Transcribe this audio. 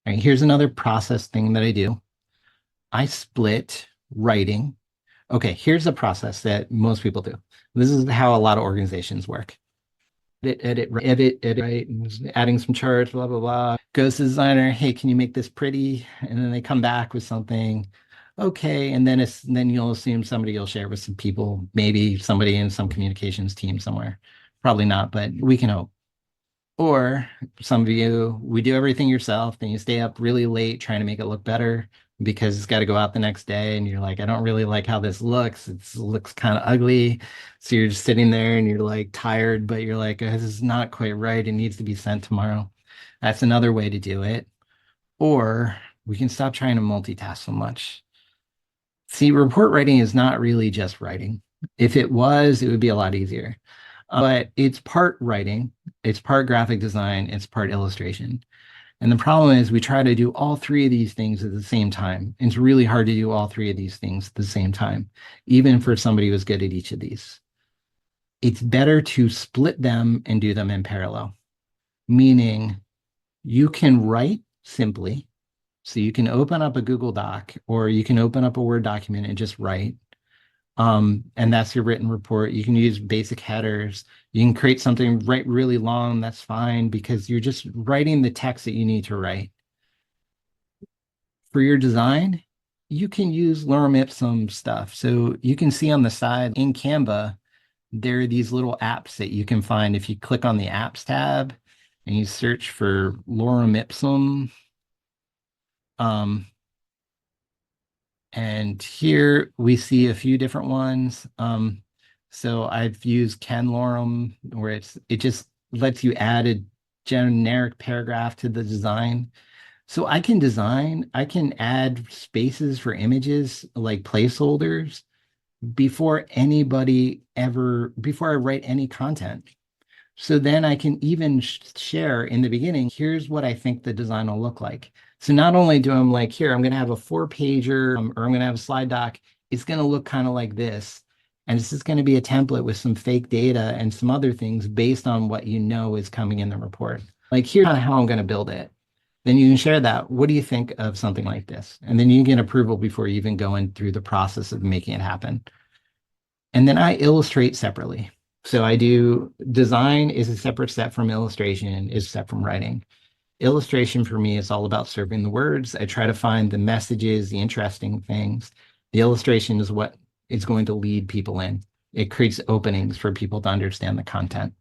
All right, here's another process thing that I do. I split writing. Okay, here's a process that most people do. This is how a lot of organizations work. Edit, right? Adding some charts, blah, blah, blah. Goes to the designer, hey, can you make this pretty? And then they come back with something. Okay, and then you'll assume somebody will share with some people, maybe somebody in some communications team somewhere. Probably not, but we can hope. Or some of you, we do everything yourself, then you stay up really late trying to make it look better because it's got to go out the next day. And you're like, I don't really like how this looks. It looks kind of ugly. So you're just sitting there and you're like tired, but you're like, this is not quite right. It needs to be sent tomorrow. That's another way to do it. Or we can stop trying to multitask so much. See, report writing is not really just writing. If it was, it would be a lot easier. But it's part writing, it's part graphic design, it's part illustration. And the problem is we try to do all three of these things at the same time. It's really hard to do all three of these things at the same time, even for somebody who's good at each of these. It's better to split them and do them in parallel, meaning you can write simply. So you can open up a Google Doc or you can open up a Word document and just write. And that's your written report. You can use basic headers. You can create something write really long. That's fine because you're just writing the text that you need to write. For your design, you can use lorem ipsum stuff. So you can see on the side in Canva, there are these little apps that you can find if you click on the apps tab and you search for lorem ipsum. And here we see a few different ones. So I've used Ken Lorem, where it just lets you add a generic paragraph to the design. So I can add spaces for images like placeholders before before I write any content. So then I can even share in the beginning, here's what I think the design will look like. So not only do I'm like, here, I'm going to have a 4-pager or I'm going to have a slide doc. It's going to look kind of like this. And this is going to be a template with some fake data and some other things based on what you know is coming in the report. Like here's kind of how I'm going to build it. Then you can share that. What do you think of something like this? And then you get approval before you even go in through the process of making it happen. And then I illustrate separately. So I do design is a separate step from illustration, is a step from writing. Illustration for me is all about serving the words. I try to find the messages, the interesting things. The illustration is what is going to lead people in. It creates openings for people to understand the content.